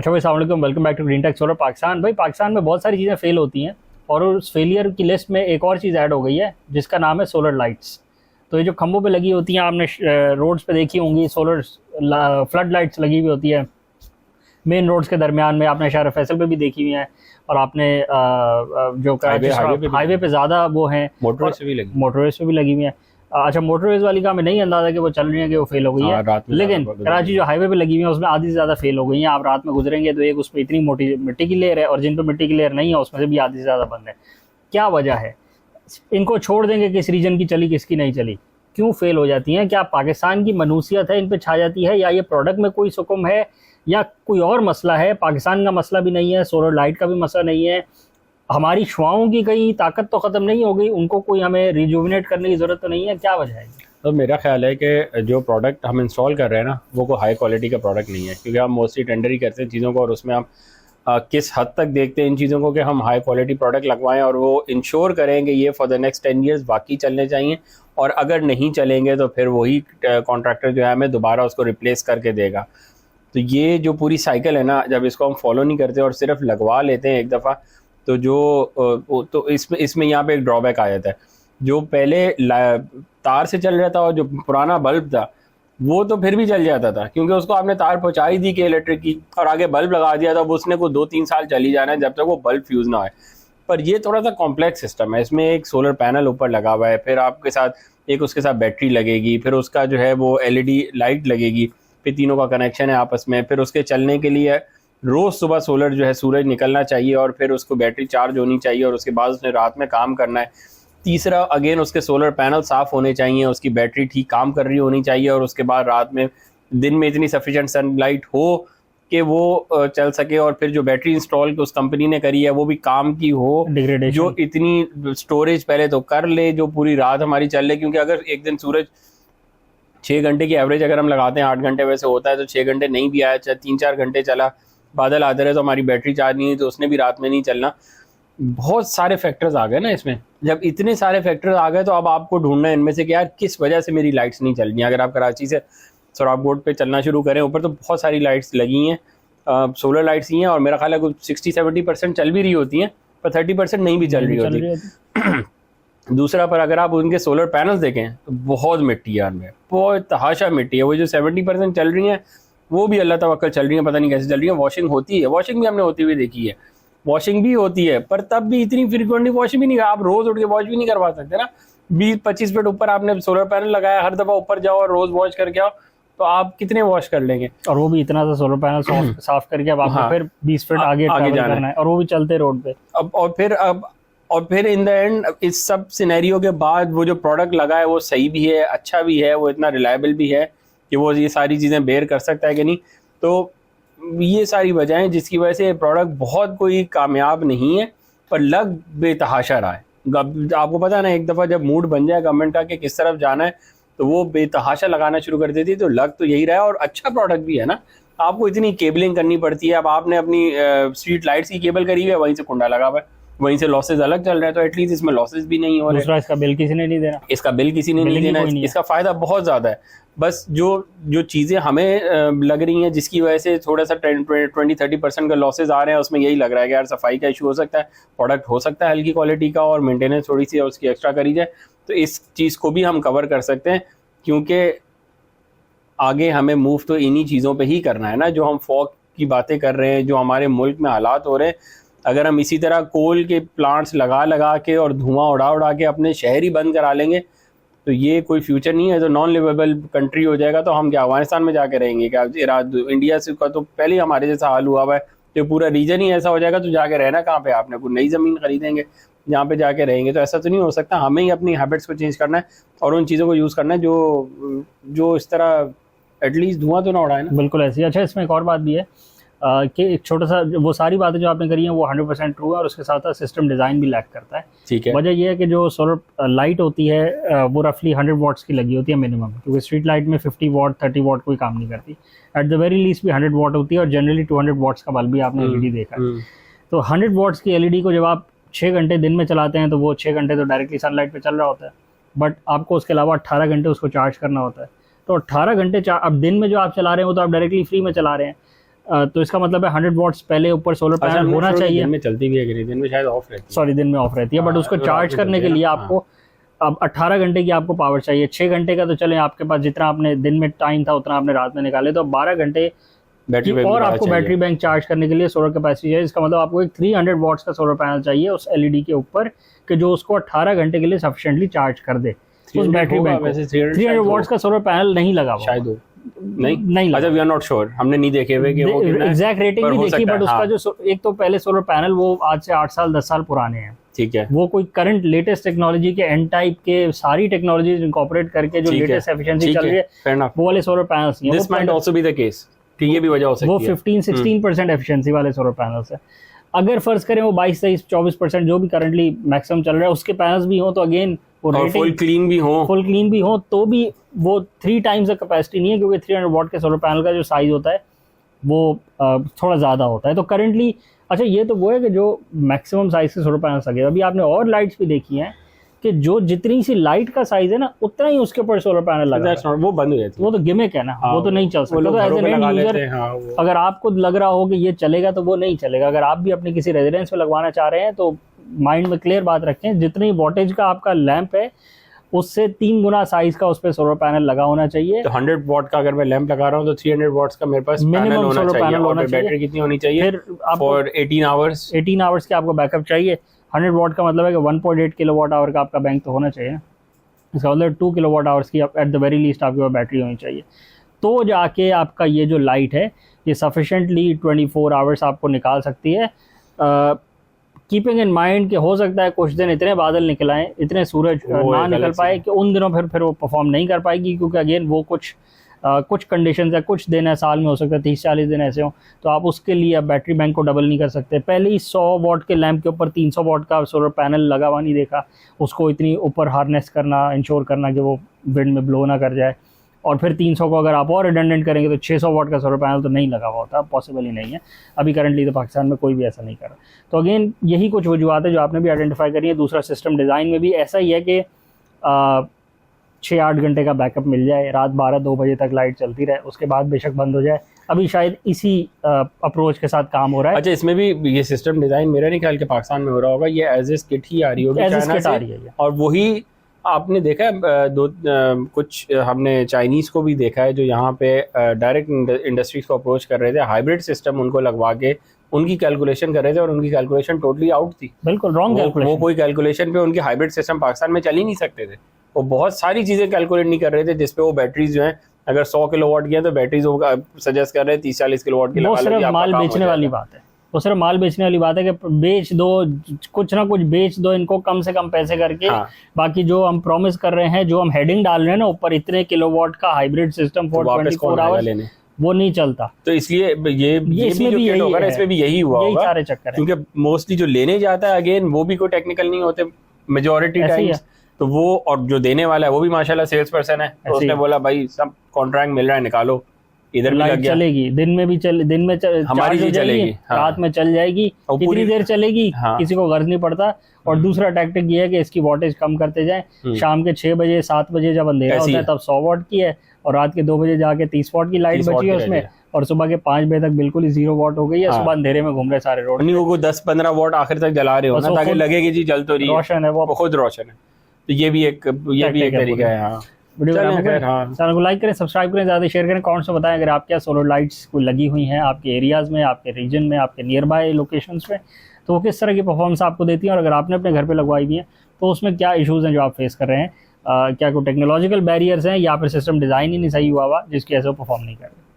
अच्छा भाई, अस्सलाम वालेकुम, welcome back to Green Tech Solar Pakistan. भाई पाकिस्तान में बहुत सारी चीज़ें फेल होती हैं और उस फेलियर की लिस्ट में एक और चीज़ ऐड हो गई है जिसका नाम है सोलर लाइट्स। तो ये जो खंभों पे लगी होती हैं, आपने रोड्स पे देखी होंगी, सोलर फ्लड लाइट्स लगी हुई होती है मेन रोड्स के दरमियान में। आपने शहर फैसल पे भी देखी हुई हैं और आपने जो हाईवे पे ज़्यादा वो हैं, मोटरवेज पे भी लगी हुई हैं। अच्छा, मोटरवेज वाली का हमें नहीं अंदाजा कि वो चल रही है कि वो फेल हो गई है, लेकिन कराची जो हाईवे पे लगी हुई है उसमें आधी से ज़्यादा फेल हो गई हैं। आप रात में गुजरेंगे तो एक उसमें इतनी मोटी मिट्टी की लेयर है और जिन पे मिट्टी की लेयर नहीं है उसमें से भी आधी से ज़्यादा बंद है। क्या वजह है? इनको छोड़ देंगे किस रीजन की चली किसकी नहीं चली, क्यों फेल हो जाती हैं? क्या पाकिस्तान की मनूसियत है इन पे छा जाती है, या ये प्रोडक्ट में कोई सुकुम है, या कोई और मसला है? पाकिस्तान का मसला भी नहीं है, सोलर लाइट का भी मसला नहीं है, हमारी शुआओं की कहीं ताकत तो ख़त्म नहीं हो गई, उनको कोई हमें रिजुविनेट करने की ज़रूरत तो नहीं है? क्या वजह है? तो मेरा ख्याल है कि जो प्रोडक्ट हम इंस्टॉल कर रहे हैं ना, वो कोई हाई क्वालिटी का प्रोडक्ट नहीं है, क्योंकि हम मोस्टली टेंडर ही करते हैं चीज़ों को और उसमें हम किस हद तक देखते हैं इन चीज़ों को कि हम हाई क्वालिटी प्रोडक्ट लगवाएं और वो इंश्योर करें कि ये फॉर द नेक्स्ट 10 ईयर्स बाकी चलने चाहिए, और अगर नहीं चलेंगे तो फिर वही कॉन्ट्रैक्टर जो है हमें दोबारा उसको रिप्लेस करके देगा। तो ये जो पूरी साइकिल है ना, जब इसको हम फॉलो नहीं करते और सिर्फ लगवा लेते हैं एक दफ़ा, तो इसमें यहाँ पे एक ड्रॉबैक आ जाता है। जो पहले तार से चल रहा था और जो पुराना बल्ब था वो तो फिर भी चल जाता था, क्योंकि उसको आपने तार पहुंचा ही दी कि इलेक्ट्रिक की, और आगे बल्ब लगा दिया था, उसने को 2-3 साल चली जाना है जब तक वो बल्ब फ्यूज ना आए। पर ये थोड़ा सा कॉम्प्लेक्स सिस्टम है, इसमें एक सोलर पैनल ऊपर लगा हुआ है, फिर आपके साथ एक उसके साथ बैटरी लगेगी, फिर उसका जो है वो LED लाइट लगेगी, फिर तीनों का कनेक्शन है आपस में, फिर उसके चलने के लिए रोज़ सुबह सोलर जो है सूरज निकलना चाहिए और फिर उसको बैटरी चार्ज होनी चाहिए और उसके बाद उसने रात में काम करना है। तीसरा अगेन उसके सोलर पैनल साफ़ होने चाहिए, उसकी बैटरी ठीक काम कर रही होनी चाहिए, और उसके बाद रात में दिन में इतनी सफिशेंट सनलाइट हो कि वो चल सके, और फिर जो बैटरी इंस्टॉल उस कंपनी ने करी है वो भी काम की हो, जो इतनी स्टोरेज पहले तो कर ले जो पूरी रात हमारी चल ले। क्योंकि अगर एक दिन सूरज 6 घंटे की एवरेज अगर हम लगाते हैं, 8 घंटे वैसे होता है, तो 6 घंटे नहीं भी आया, 3-4 घंटे चला, बादल आते रहे, तो हमारी बैटरी चार्ज नहीं हुई तो उसने भी रात में नहीं चलना। बहुत सारे फैक्टर्स आ गए ना इसमें। जब इतने सारे फैक्टर्स आ गए तो अब आपको ढूंढना है इनमें से कि यार किस वजह से मेरी लाइट्स नहीं चल रही। अगर आप कराची से सोराबकोट पे चलना शुरू करें ऊपर, तो बहुत सारी लाइट्स लगी हैं, सोलर लाइट्स ही हैं, और मेरा ख्याल है कुछ 60-70% चल भी रही होती हैं, पर 30% नहीं भी चल रही होती। दूसरा, पर अगर आप उनके सोलर पैनल्स देखें तो बहुत मिट्टी है उनमें, बहुत तहाशा मिट्टी है। वो जो 70% चल रही हैं वो भी अल्लाह तवक्कल चल रही है, पता नहीं कैसे चल रही है। वॉशिंग होती है, वॉशिंग भी हमने होती हुई देखी है, वॉशिंग भी होती है, पर तब भी इतनी फ्रीक्वेंटली वॉशिंग भी नहीं, आप रोज उठ के वॉश भी नहीं करवा सकते ना। 20-25 फीट ऊपर आपने सोलर पैनल लगाया, हर दफा ऊपर जाओ और रोज वॉश करके आओ, तो आप कितने वॉश कर लेंगे? और वो भी इतना सा सोलर पैनल साफ करके अब आपको फिर 20 फीट आगे जाना है, और वो भी चलते रोड पे। और फिर इन द एंड इस सब सिनेरियो के बाद वो जो प्रोडक्ट लगा है वो सही भी है, अच्छा भी है, वो इतना रिलायबल भी है कि वो ये सारी चीज़ें बेयर कर सकता है कि नहीं। तो ये सारी वजहें जिसकी वजह से प्रोडक्ट बहुत कोई कामयाब नहीं है, पर लग बेतहाशा रहा है। आपको पता है ना, एक दफ़ा जब मूड बन जाए गवर्नमेंट का कि किस तरफ जाना है, तो वो बेतहाशा लगाना शुरू कर देती है। तो लग तो यही रहा है, और अच्छा प्रोडक्ट भी है ना। आपको इतनी केबलिंग करनी पड़ती है, अब आपने अपनी स्ट्रीट लाइट्स की केबल करी हुई है, वहीं से कुंडा लगा हुआ है, वहीं से लॉसेज अलग चल रहा है, तो एटलीस्ट इसमें लॉसेज भी नहीं हो रहे। दूसरा, इसका बिल किसी ने नहीं देना, इसका बिल किसी ने नहीं देना, इसका फ़ायदा बहुत ज़्यादा है। बस जो चीज़ें हमें लग रही हैं जिसकी वजह से थोड़ा सा 20-30% का लॉसेज आ रहे हैं, उसमें यही लग रहा है कि यार सफाई का इशू हो सकता है, प्रोडक्ट हो सकता है हल्की क्वालिटी का, और मेंटेनेंस थोड़ी सी उसकी एक्स्ट्रा करी जाए, तो इस चीज़ को भी हम कवर कर सकते हैं। क्योंकि आगे हमें मूव तो इन्हीं चीज़ों पे ही करना है ना, जो हम फॉग की बातें कर रहे हैं, जो हमारे मुल्क में हालात हो रहे हैं। अगर हम इसी तरह कोल के प्लांट्स लगा के और धुआं उड़ा के अपने शहर ही बंद करा लेंगे, तो ये कोई फ्यूचर नहीं है, तो नॉन लिवेबल कंट्री हो जाएगा। तो हम क्या अफगानिस्तान में जाके रहेंगे क्या? इंडिया से का तो पहले ही हमारे जैसा हाल हुआ हुआ है, तो पूरा रीजन ही ऐसा हो जाएगा, तो जाके रहना कहाँ पे? आपने कोई नई ज़मीन खरीदेंगे जहाँ पे जाके रहेंगे? तो ऐसा तो नहीं हो सकता। हमें ही अपनी हैबिट्स को चेंज करना है और उन चीज़ों को यूज़ करना है जो इस तरह एटलीस्ट धुआं तो ना उड़ाए ना। बिल्कुल ऐसी। अच्छा, इसमें एक और बात भी है कि एक छोटा सा, वो सारी बातें जो आपने करी हैं वो 100% ट्रू है, और उसके साथ साथ सिस्टम डिज़ाइन भी लैक करता है। ठीक है। वजह यह है कि जो सोलर लाइट होती है वो रफली 100 वाट्स की लगी होती है मिनिमम, क्योंकि स्ट्रीट लाइट में 50 वाट 30 वाट कोई काम नहीं करती। एट द वेरी लीस्ट भी 100 वाट होती है, और जनरली 200 वाट्स का बल्ब भी आपने LED देखा है। तो 100 वाट्स की LED को जब आप 6 घंटे दिन में चलाते हैं, तो वो 6 घंटे तो डायरेक्टली सनलाइट पे चल रहा होता है, बट आपको उसके अलावा 18 घंटे उसको चार्ज करना होता है। तो 18 घंटे अब दिन में जो आप चला रहे हैं वो तो आप डायरेक्टली फ्री में चला रहे हैं, तो इसका मतलब है 100 वॉट्स पहले ऊपर सोलर पैनल होना चाहिए। दिन में चलती भी है कि नहीं? दिन में शायद ऑफ रहती है। सॉरी, दिन में ऑफ रहती है, बट उसको चार्ज करने के लिए आपको अब 18 घंटे की आपको पावर चाहिए। 6 घंटे का तो चले आपके पास, जितना आपने दिन में टाइम था उतना आपने रात में निकाले, तो 12 घंटे बैटरी बैंक और आपको बैटरी बैंक चार्ज करने के लिए सोलर कैपेसिटी है। इसका मतलब आपको एक 300 वॉट्स का सोलर पैनल चाहिए उस एलईडी के ऊपर, कि जो उसको 18 घंटे के लिए सफिशिएंटली चार्ज कर दे उस बैटरी बैंक को। 300 वॉट्स का सोलर पैनल नहीं लगा हुआ शायद नहीं। अच्छा, वी आर नॉट श्योर, हमने नहीं देखे हुए कि वो एग्जैक्ट रेटिंग नहीं देखी, बट उसका जो एक तो पहले सोलर पैनल वो आज से 8 साल 10 साल पुराने हैं, ठीक है, वो कोई करंट लेटेस्ट टेक्नोलॉजी के एन टाइप के सारी टेक्नोलॉजीज इनकॉर्पोरेट करके जो लेटेस्ट एफिशिएंसी चल रही है वो वाले सोलर पैनल्स नहीं है। This might also be the case, ठीक, ये भी वजह हो सकती है। वो 15-16% एफिशिएंसी वाले सोलर पैनल्स है। अगर फर्ज करें वो 22-23-24% जो भी करंटली मैक्सिमम चल रहा है उसके पैनल्स भी हो, तो अगेन वो फुल क्लीन भी हो तो भी वो 3 टाइम्स द कैपेसिटी नहीं है, क्योंकि 300 वॉट के सोलर पैनल का जो साइज होता है वो थोड़ा ज़्यादा होता है। तो करंटली अच्छा, ये तो वो है कि जो मैक्सिमम साइज के सोलर पैनल्स लगे। अभी आपने और लाइट्स भी देखी हैं कि जो जितनी सी लाइट का साइज है ना उतना ही उसके ऊपर सोलर पैनल लगा है। वो बंद हो जाती है, वो तो गिमिक है ना, वो तो नहीं चल सकता। तो एज एन यूजर अगर आपको लग रहा हो कि ये चलेगा तो वो नहीं चलेगा। अगर आप भी अपने किसी रेजिडेंस में लगवाना चाह रहे हैं तो माइंड में क्लियर बात रखें, जितनी वोल्टेज का आपका लैंप है उससे 3 गुना साइज का उस पर सोलर पैनल लगा होना चाहिए। तो 100 वॉट का अगर मैं लैंप लगा रहा हूँ तो 300 वॉट्स का मेरे पास मिनिमम सोलर पैनल होना चाहिए। बैटरी कितनी होनी चाहिए? फिर फॉर 18 आवर्स के आपको बैकअप चाहिए। 100 वॉट का मतलब है कि 1.8 किलोवाट आवर का आपका बैंक तो होना चाहिए ना। इसका मतलब 2 किलोवाट आवर्स की एट द वेरी लीस्ट आपके पास बैटरी होनी चाहिए, तो जाके आपका ये जो लाइट है ये सफिशेंटली 24 आवर्स आपको निकाल सकती है। कीपिंग इन माइंड कि हो सकता है कुछ दिन इतने बादल निकल आए, इतने सूरज ना निकल पाए कि उन दिनों फिर वो परफॉर्म नहीं कर पाएगी, क्योंकि अगेन वो कुछ कंडीशंस है, कुछ दिन है साल में, हो सकता है 30-40 दिन ऐसे हो, तो आप उसके लिए अब बैटरी बैंक को डबल नहीं कर सकते। पहले ही 100 वॉट के लैंप के ऊपर 300 वॉट का सोलर पैनल लगा हुआ नहीं देखा, उसको इतनी ऊपर हार्नेस करना, इंश्योर करना कि वो विंड में ब्लो ना कर जाए, और फिर 300 को अगर आप और रिडंडेंट करेंगे तो 600 वॉट का सोलर पैनल तो नहीं लगा हुआ होता, पॉसिबल ही नहीं है। अभी करंटली तो पाकिस्तान में कोई भी ऐसा नहीं कर रहा। तो अगेन यही कुछ वजूहत है जो आपने भी आइडेंटिफाई करी है। दूसरा, सिस्टम डिज़ाइन में भी ऐसा ही है कि 6-8 घंटे का बैकअप मिल जाए, रात 12-2 बजे तक लाइट चलती रहे, उसके बाद बेशक बंद हो जाए। अभी शायद इसी अप्रोच के साथ काम हो रहा है। अच्छा, इसमें भी ये सिस्टम डिज़ाइन मेरा नहीं ख्याल कि पाकिस्तान में हो रहा होगा, ये एज एस किट ही आ रही होगी, और वही आपने देखा है कुछ हमने चाइनीज़ को भी देखा है जो यहाँ पे डायरेक्ट इंडस्ट्रीज को अप्रोच कर रहे थे, हाइब्रिड सिस्टम उनको लगवा के उनकी कैलकुलेशन कर रहे थे, और उनकी कैलकुलेशन टोटली आउट थी, बिल्कुल रॉन्ग कैलकुलेशन। वो कोई कैलकुलेशन पे उनकी हाइब्रिड सिस्टम पाकिस्तान में चल ही नहीं सकते थे। वो बहुत सारी चीज़ें कैलकुलेट नहीं कर रहे थे जिसपे वो बैटरीज जो है, अगर 100 किलोवाट की है तो बैटरीज वो सजेस्ट कर रहे हैं 30-40 किलोवाट की। वो सिर्फ माल बेचने वाली बात है, वो सिर्फ माल बेचने वाली बात है कि बेच दो, कुछ ना कुछ बेच दो इनको कम से कम पैसे करके। हाँ। बाकी जो हम प्रॉमिस कर रहे हैं, जो हम हेडिंग डाल रहे हैं ना ऊपर, इतने किलोवाट का हाइब्रिड सिस्टम फॉर 24 आवर्स, वो नहीं चलता। तो इसलिए ये इसमें भी यही होगा, इसमें भी यही हुआ होगा, सारे चक्कर, क्योंकि मोस्टली जो लेने जाता है अगेन वो भी कोई टेक्निकल नहीं होते मेजॉरिटी टाइम्स, तो वो, और जो देने वाला है वो भी माशाल्लाह सेल्स पर्सन है, तो उसने बोला भाई सब कॉन्ट्रैक्ट मिल रहा है, निकालो, इधर लाइट चलेगी, दिन में भी हमारी भी चलेगी, हाँ। रात में चल जाएगी, कितनी देर चलेगी, हाँ। किसी को गर्ज नहीं पड़ता। और दूसरा टैक्टिक ये है कि इसकी वॉटेज कम करते जाएं। शाम के 6 बजे 7 बजे जब अंधेरा होता है तब 100 वॉट की है, और रात के 2 बजे जाके 30 वॉट की लाइट बची है उसमें, और सुबह के 5 बजे तक बिल्कुल ही 0 वॉट हो गई है। सुबह अंधेरे में घूम रहे सारे रोड, नहीं वो 10-15 वॉट आखिर तक जला रहे हो ना, ताकि लगे कि जी जल तो रही है, रोशन है, वो खुद रोशन है। तो ये भी एक तरीका है। हाँ, चैनल को लाइक करें, सब्सक्राइब करें, ज़्यादा शेयर करें, कमेंट्स में बताएं अगर आपके यहाँ सोलर लाइट्स कोई लगी हुई हैं आपके एरियाज़ में, आपके रीजन में, आपके नियर बाय लोकेशंस में, तो वो किस तरह की परफॉर्मेंस आपको देती हैं, और अगर आपने अपने घर पे लगवाई भी है तो उसमें क्या इश्यूज़ हैं जो आप फेस कर रहे हैं, क्या कोई टेक्नोलॉजिकल बैरियर्स हैं, या फिर सिस्टम डिज़ाइन ही नहीं सही हुआ जिसकी ऐसे परफॉर्म नहीं कर रहे।